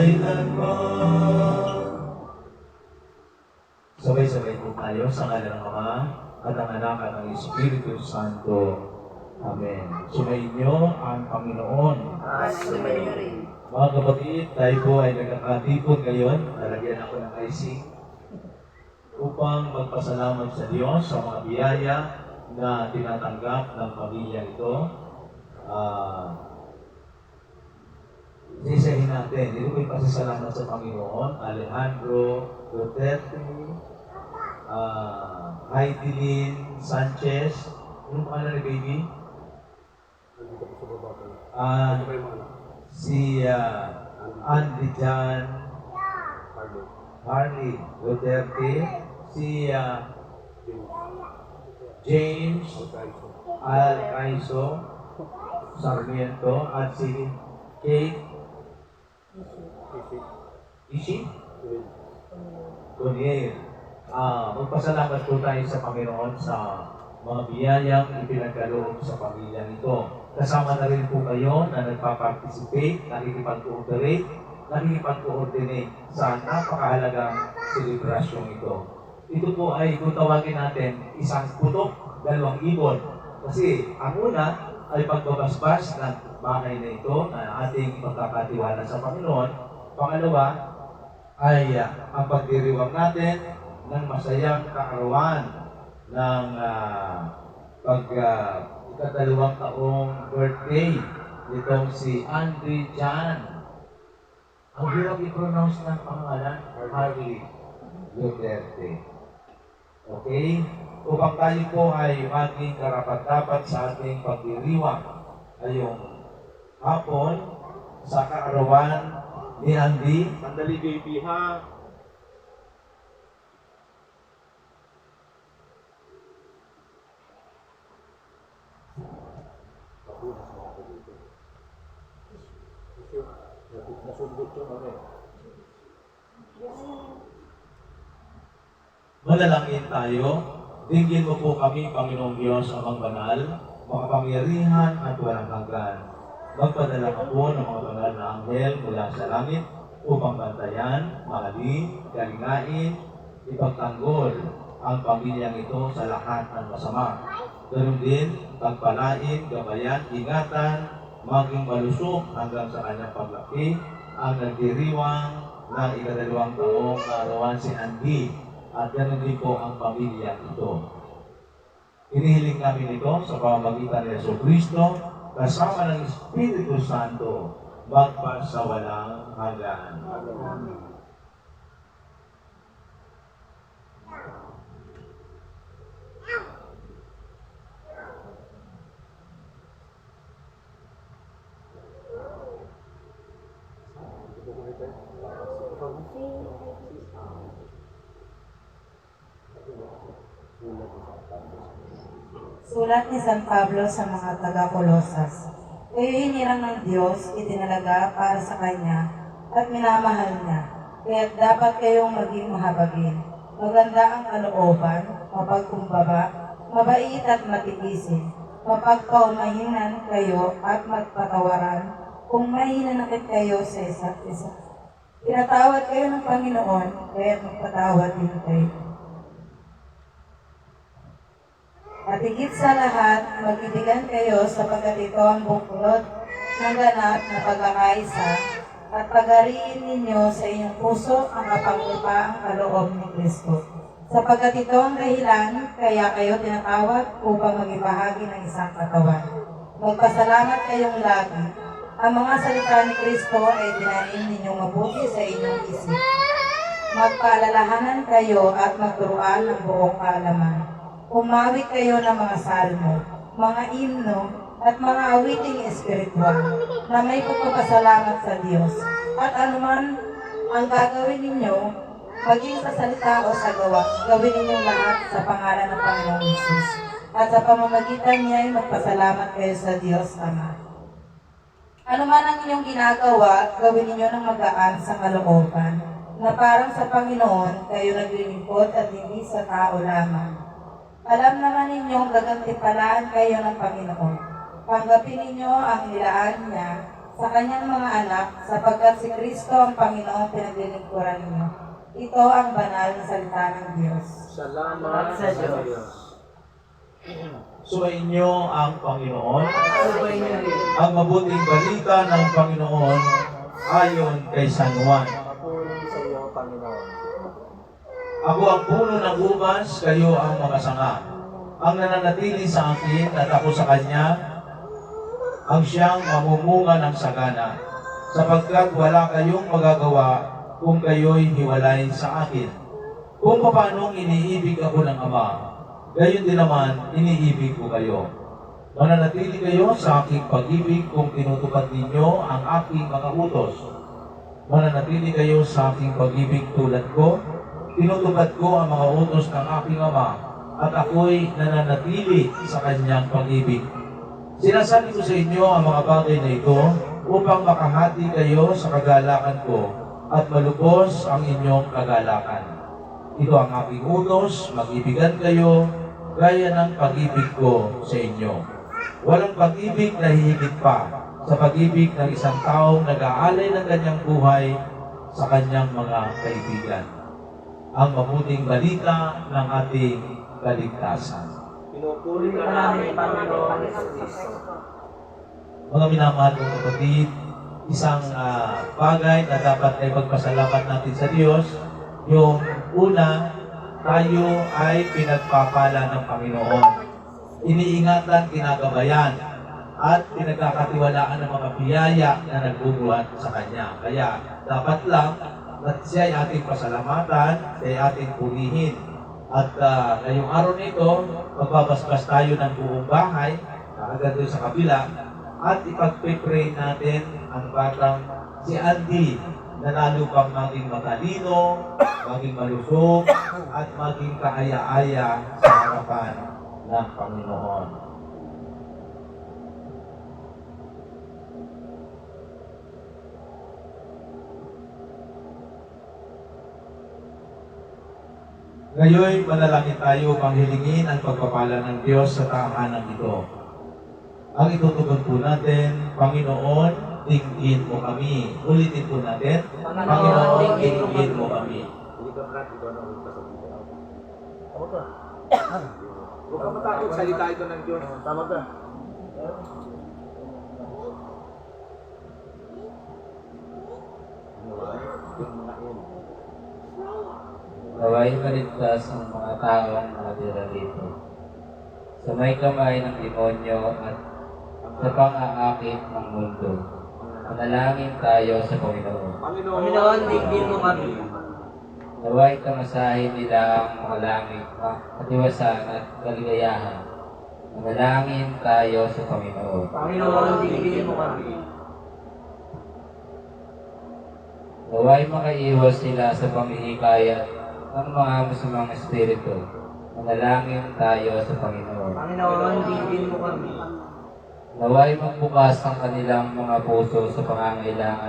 kailanman. Sabay-sabay po tayo sa ngalan ng Ama at ng Anak at ng Espiritu Santo. Amen. Sumainyo ang Panginoon. At sumainyo rin. Mga kapatid, tayo po ay nagkakatipon ngayon. Nalagyan ako ng icing upang magpasalamat sa Diyos sa mga biyaya na tinatanggap ng pamilya ito. Sisahin natin. Dito ko ipasasalamat sa Panginoon. Alejandro Duterte, Heidelin Sanchez, ano pangalan ni baby? Si Andy Jan Harley Duterte, si James Alcaizo Sarmiento, at si Kate Ishi Gonier. Magpasalamat po tayo sa Panginoon sa mga biyayang ipinagkaloob sa pamilya nito. Kasama na rin po kayo na nagpa-participate, nakikipag-cooperate, nakikipag-coordinate sa napakahalagang selebrasyong ito. Ito po ay kung tawagin natin isang putok, dalawang ibon. Kasi ang una ay pagbabasbas ng bahay na ito na ating pagkakatiwala sa Panginoon. Pangalawa ay ang pagdiriwang natin ng masayang kaarawan ng ikadalawang taong birthday nitong si Andy Jan. Ang hirap i-pronounce ng pangalan, Harley Duterte. Okay? Upang tayo po ay maging karapat-dapat sa ating pagdiriwang ngayong hapon sa kaarawan ni Andy. Sandali baby ha. Manalangin tayo. Dinggin mo po kami, Panginoong Diyos, Amang Banal, makapangyarihan at walang hanggan. Magpadala ka po ng mga banal na anghel mula sa langit upang bantayan, mahalin, galingain, ipagtanggol ang pamilyang ito sa lahat ng masama. Ganun din, pagpalain, gabayan, ingatan, maging malusog hanggang sa kanyang paglaki, ang nagdiriwang ng ikadalawang taong kaarawan si Andy, at ganun din po ang pamilya ito. Inihiling namin ito sa pamamagitan ni Jesucristo kasama ng Espiritu Santo magpas sa walang hanggan. Amen. Sulat ni San Pablo sa mga taga-Kolosas. Kayo hinirang ng Diyos, itinalaga para sa Kanya, at minamahal niya. Kaya dapat kayong maging mahabagin. Maganda ang kalooban, mapagkumbaba, mabait at matiisin. Mapagpaumahinan kayo at magpatawaran kung may hinanakit kayo sa isa't isa. Pinatawad kayo ng Panginoon, kaya magpatawad din kayo. At higit sa lahat, mag-ibigan kayo sapagkat ito ang buklod ng ganap na pagkakaisa at pagariin ninyo sa inyong puso ang kapangkupaang kaloob ni Kristo. Sapagkat ito ang dahilan, kaya kayo tinatawag upang magibahagi ng isang katawan. Magpasalamat kayong lagi. Ang mga salita ni Kristo ay dinanin ninyong mabuti sa inyong isip. Magpaalalahanan kayo at magturuan ng buong kaalaman. Umawit kayo ng mga salmo, mga himno, at mga awiting espiritual na may pagpapasalamat sa Diyos. At anuman ang gagawin ninyo, maging sa salita o sa gawa, gawin ninyong lahat sa pangalan ng Panginoong Hesus. At sa pamamagitan niya ay magpasalamat kayo sa Diyos Ama. Anuman ang inyong ginagawa, gawin ninyo ng magaan sa kalooban, na parang sa Panginoon kayo naglilingkod at hindi sa tao lamang. Alam naman ninyong gagantimpalaan kayo ng Panginoon. Tanggapin ninyo ang nilaan niya sa kanyang mga anak, sapagkat si Kristo ang Panginoong pinaglilingkuran ninyo. Ito ang banal na salita ng Diyos. Salamat sa Diyos. Sumainyo ang Panginoon. Sabay niyo rin. Ang mabuting balita ng Panginoon ayon kay San Juan. Mapuri sa iyo, Panginoon. Ako ang puno ng ubas, kayo ang mga sanga. Ang nananatili sa akin at ako sa kanya, ang siyang mamumunga ng sagana, sapagkat wala kayong magagawa kung kayo'y hiwalay sa akin. Kung paanong iniibig ako ng Ama, gayon din naman iniibig ko kayo. Mananatili kayo sa aking pag-ibig kung tinutupad ninyo ang aking mga utos. Mananatili kayo sa aking pag-ibig tulad ko, tinutupad ko ang mga utos ng aking Ama, at ako'y nananatili sa kanyang pag-ibig. Sinasabi ko sa inyo ang mga bagay na ito upang makahati kayo sa kagalakan ko at malubos ang inyong kagalakan. Ito ang aking utos, mag-ibigan kayo gaya ng pag-ibig ko sa inyo. Walang pag-ibig na hihigit pa sa pag-ibig ng isang taong nag-aalay ng kanyang buhay sa kanyang mga kaibigan. Ang mabuting balita ng ating kaligtasan. Pinupuri ka namin, Panginoon Kristo. Mga minamahal kong kapatid, isang bagay na dapat ay magpasalamat natin sa Diyos. Yung una, tayo ay pinagpapala ng Panginoon. Iniingatan, kinagabayan, at pinagkakatiwalaan ng mga biyaya na nagbubuhat sa Kanya. Kaya dapat lang at siya ay ating pasalamatan, siya ay ating punihin. At ngayong araw nito, magbabasbas tayo ng buong bahay, agad doon sa kabila, at ipag-pray natin ang batang si Andy na lalo pang maging matalino, maging malusog, at maging kaaya-aya sa harapan ng Panginoon. Ngayon, manalangin tayo upang hilingin ang pagpapala ng Diyos sa tahanan ito. Ang itutugon po natin, Panginoon, tingin mo kami. Ulitin po natin, Panginoon, tingin mo kami. Huwag ka matakot, salita ito ng Diyos. Tama ka. Naway maligtas ang mga taong nakatira rito. Sa may kamay ng demonyo at sa pang-aakit ng mundo. Manalangin tayo sa Panginoon. Panginoon, tingin mo kami. Naway kamasahin nila ang mga langit, katiwasan at kaligayahan. Manalangin tayo sa Panginoon. Panginoon, tingin mo kami. Naway makaiwas sila sa pamihikayat ng mga masamang espiritu. Manalangin tayo sa Panginoon. Panginoon, tingin mo kami. Naway magbukas ang kanilang mga puso sa pangangailangan